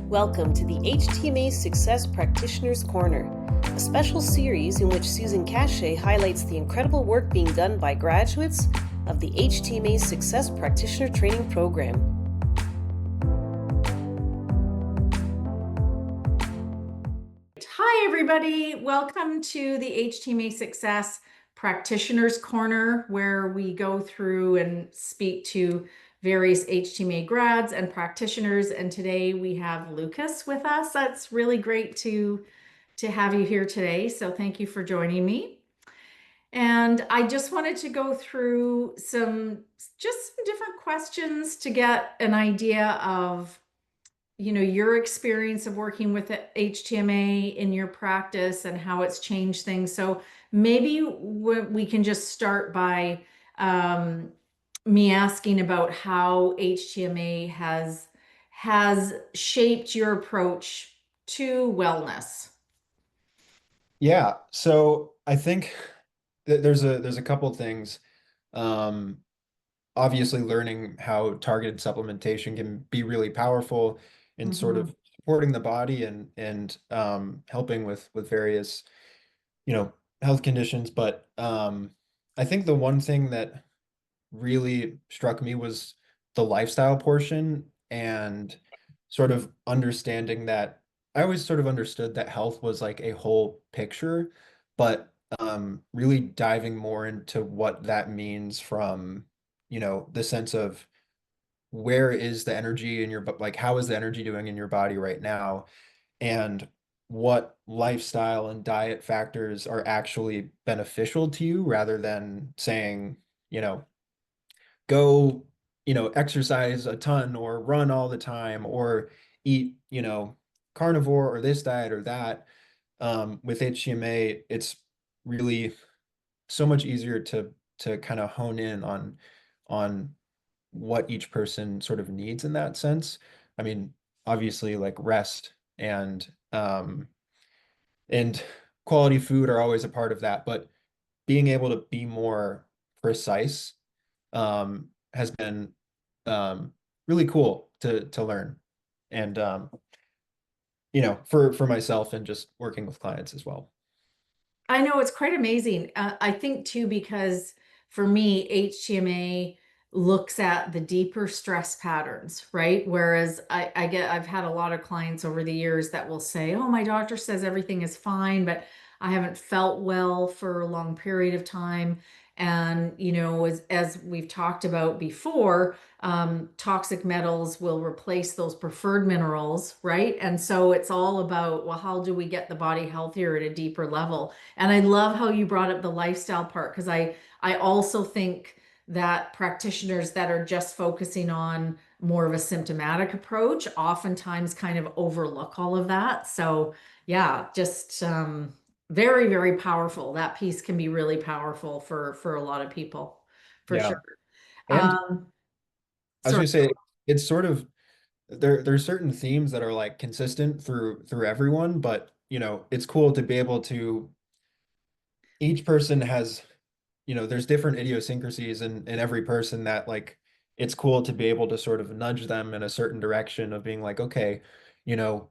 Welcome to the HTMA Success Practitioner's Corner, a special series in which Susan Cachay highlights the incredible work being done by graduates of the HTMA Success Practitioner Training Program. Hi, everybody. Welcome to the HTMA Success Practitioners Corner, where we go through and speak to various HTMA grads and practitioners. And today we have Lucas with us. That's really great to have you here today. So thank you for joining me. And I just wanted to go through some different questions to get an idea of your experience of working with HTMA in your practice and how it's changed things. So maybe we can just start by me asking about how HTMA has shaped your approach to wellness. Yeah, so I think there's a couple things. Um, Obviously, learning how targeted supplementation can be really powerful in sort Mhm. of supporting the body and helping with various health conditions. But I think the one thing that really struck me was the lifestyle portion and sort of understanding that I always sort of understood that health was like a whole picture, but really diving more into what that means from, the sense of where is the energy in your, like, how is the energy doing in your body right now? And what lifestyle and diet factors are actually beneficial to you rather than saying, go, exercise a ton or run all the time or eat, carnivore or this diet or that. With HTMA, it's really so much easier to kind of hone in on what each person sort of needs in that sense. I mean, obviously like rest and quality food are always a part of that, but being able to be more precise has been really cool to learn and for myself and just working with clients as well. I know it's quite amazing. I think too, because for me, HTMA looks at the deeper stress patterns, right? Whereas I've had a lot of clients over the years that will say, oh, my doctor says everything is fine, but I haven't felt well for a long period of time. And, as we've talked about before, toxic metals will replace those preferred minerals, right? And so it's all about, well, how do we get the body healthier at a deeper level? And I love how you brought up the lifestyle part because I also think that practitioners that are just focusing on more of a symptomatic approach oftentimes kind of overlook all of that. So yeah, just very, very powerful. That piece can be really powerful for a lot of people, for Yeah. sure. And Um, I was Sorry. gonna say it's sort of there's certain themes that are like consistent through everyone, but it's cool to be able to each person has there's different idiosyncrasies in every person that like it's cool to be able to sort of nudge them in a certain direction of being like, okay, you know,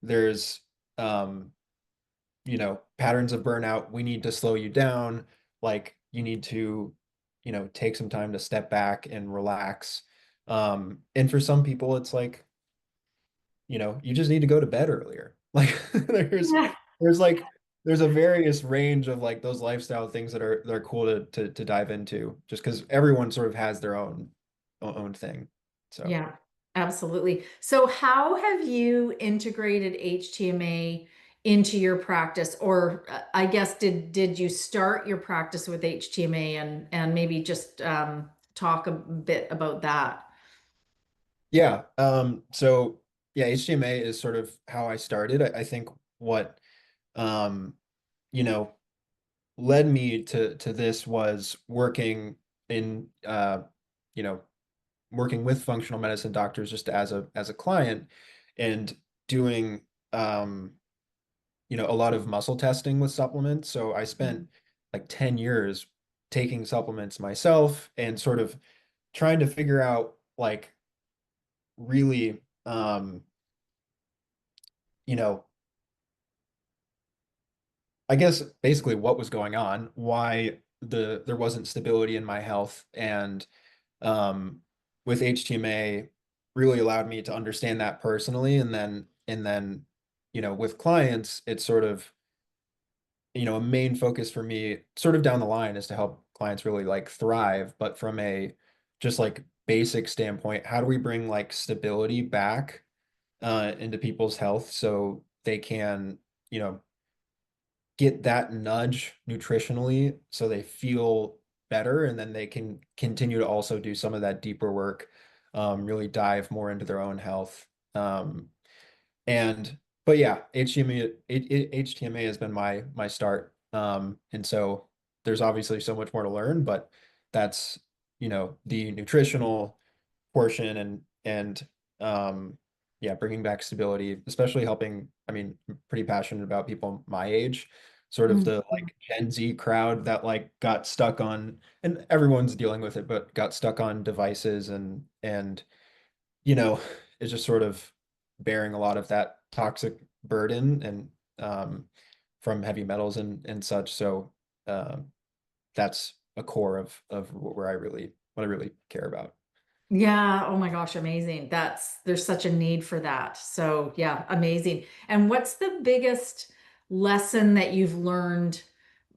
there's um, patterns of burnout. We need to slow you down. Like you need to, take some time to step back and relax. And for some people, it's like, you just need to go to bed earlier. Like there's Yeah. there's like there's a various range of like those lifestyle things that are cool to dive into just because everyone sort of has their own thing. So Yeah, absolutely. So how have you integrated HTMA into your practice? Or I guess did you start your practice with HTMA and maybe just talk a bit about that? yeah, so yeah, HTMA is sort of how I started. I think what um you know led me to this was working in you know working with functional medicine doctors just as a client and doing a lot of muscle testing with supplements. So I spent like 10 years taking supplements myself and sort of trying to figure out like really you know, I guess basically what was going on, why there wasn't stability in my health, and um, with HTMA really allowed me to understand that personally, and then with clients, it's sort of a main focus for me sort of down the line is to help clients really like thrive, but from a just like basic standpoint, how do we bring like stability back into people's health so they can you know get that nudge nutritionally so they feel better, and then they can continue to also do some of that deeper work, really dive more into their own health. Um, and but yeah, HTMA has been my start. And so there's obviously so much more to learn, but that's the nutritional portion, and yeah, bringing back stability, especially helping. I mean, I'm pretty passionate about people my age, sort of the Mhm. like Gen Z crowd that like got stuck on, and everyone's dealing with it, but got stuck on devices, and you know, is just sort of bearing a lot of that toxic burden, and from heavy metals and such. So um, that's a core of what I really care about. Yeah, oh my gosh, amazing. There's such a need for that. So, yeah, amazing. And what's the biggest lesson that you've learned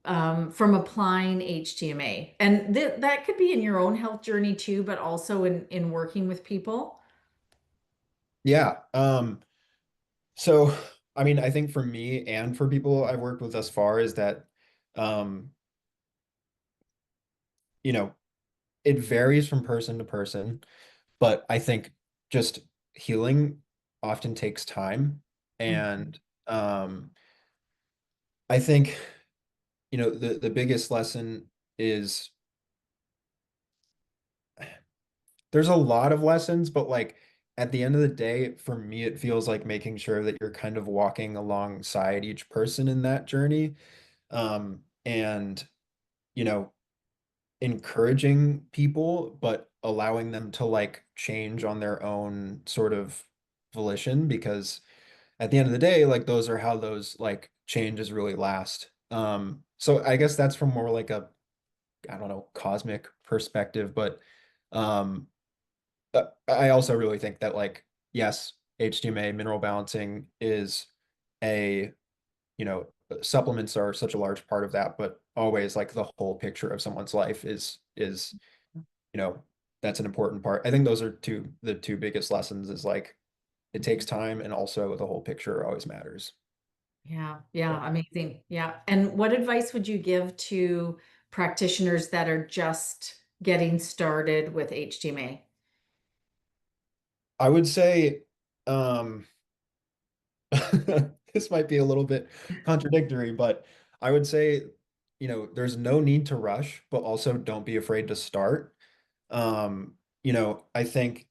from applying HTMA? And th that could be in your own health journey too, but also in working with people. Yeah. So I mean, I think for me and for people I've worked with thus far is that um, you know, it varies from person to person, but I think just healing often takes time. Mhm. And I think, the biggest lesson is there's a lot of lessons, but like at the end of the day, for me, it feels like making sure that you're kind of walking alongside each person in that journey. And, you know, encouraging people, but allowing them to like change on their own sort of volition, because at the end of the day, like those are how those like changes really last. So I guess that's from more like a, I don't know, cosmic perspective, but um, I also really think that like, yes, HTMA mineral balancing is a, supplements are such a large part of that, but always like the whole picture of someone's life is you know, that's an important part. I think those are the two biggest lessons is like it takes time, and also the whole picture always matters. Yeah, Yeah. yeah, amazing. Yeah. And what advice would you give to practitioners that are just getting started with HTMA? I would say this might be a little bit contradictory, but I would say, there's no need to rush, but also don't be afraid to start. I think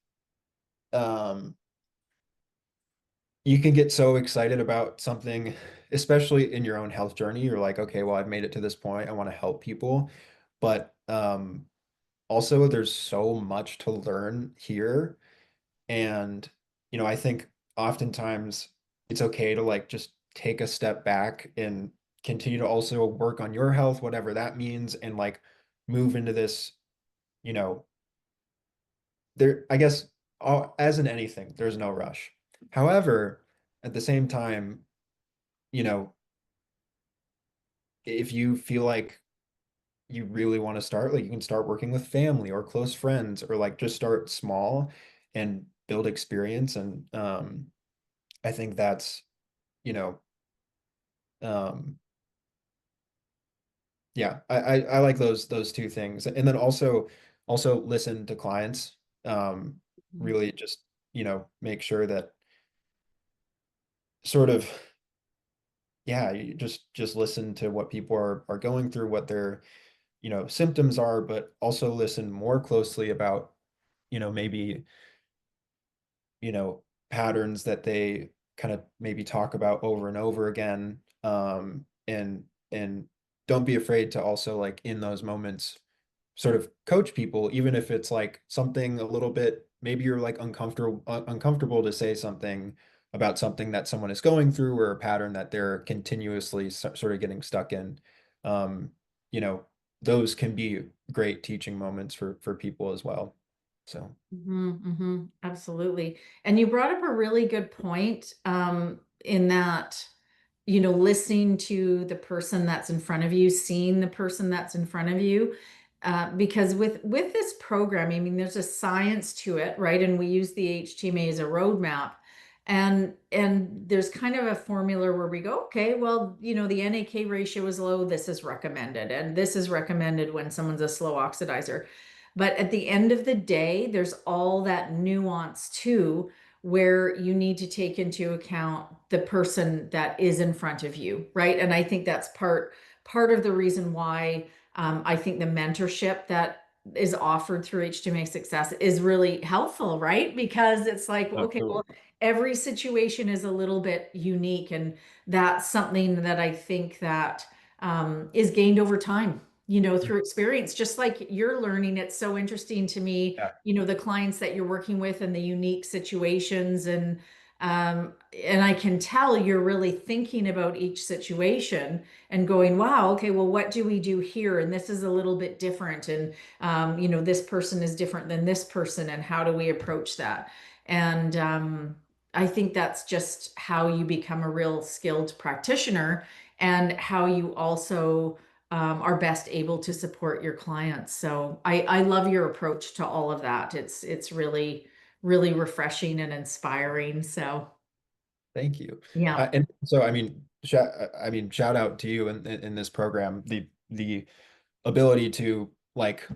um you can get so excited about something, especially in your own health journey. You're like, okay, well, I've made it to this point. I want to help people. But also there's so much to learn here. And, I think oftentimes it's okay to like just take a step back and continue to also work on your health, whatever that means, and like move into this, you know, I guess, as in anything, there's no rush. However, at the same time, you know, if you feel like you really want to start, like you can start working with family or close friends, or like just start small and build experience. And I think that's, you know, um, yeah, I like those two things. And then also listen to clients. Really just, make sure that sort of, yeah, you just listen to what people are going through, what their, symptoms are, but also listen more closely about, maybe, patterns that they kind of maybe talk about over and over again. And don't be afraid to also like in those moments sort of coach people, even if it's like something a little bit, maybe you're like uncomfortable to say something about something that someone is going through or a pattern that they're continuously sort of getting stuck in, um, you know, those can be great teaching moments for people as well. So Absolutely. And you brought up a really good point, in that, listening to the person that's in front of you, seeing the person that's in front of you. Because with this program, I mean, there's a science to it, right? And we use the HTMA as a roadmap. And there's kind of a formula where we go, okay, well, the NAK ratio is low, this is recommended, and this is recommended when someone's a slow oxidizer. But at the end of the day, there's all that nuance too, where you need to take into account the person that is in front of you, right? And I think that's part of the reason why, I think the mentorship that is offered through HTMA Success is really helpful, right? Because it's like, okay, absolutely. well, every situation is a little bit unique, and that's something that I think that, is gained over time, through experience, just like you're learning. It's so interesting to me, Yeah. the clients that you're working with and the unique situations, and I can tell you're really thinking about each situation and going, wow, okay, well, what do we do here? And this is a little bit different. And, this person is different than this person. And how do we approach that? And, I think that's just how you become a real skilled practitioner, and how you also, are best able to support your clients. So I love your approach to all of that. It's really, really refreshing and inspiring. So Thank you. yeah. And so, I mean, shout out to you in this program, the ability to, like,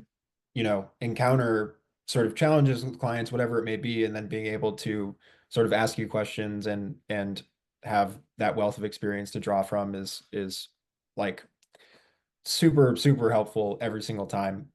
encounter sort of challenges with clients, whatever it may be, and then being able to sort of ask you questions and have that wealth of experience to draw from is like super, super helpful every single time.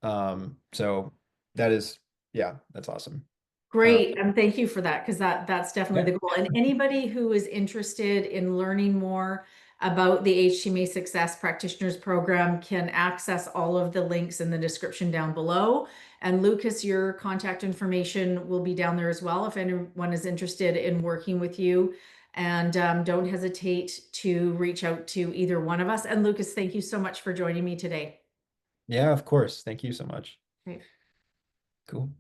So that is, yeah, that's awesome. Uh, Great, and thank you for that, because that's yeah, definitely the goal. And anybody who is interested in learning more about the HTMA Success Practitioners Program can access all of the links in the description down below. And Lucas, your contact information will be down there as well if anyone is interested in working with you. And don't hesitate to reach out to either one of us. And Lucas, thank you so much for joining me today. yeah, of course. Thank you so much. Great. Cool.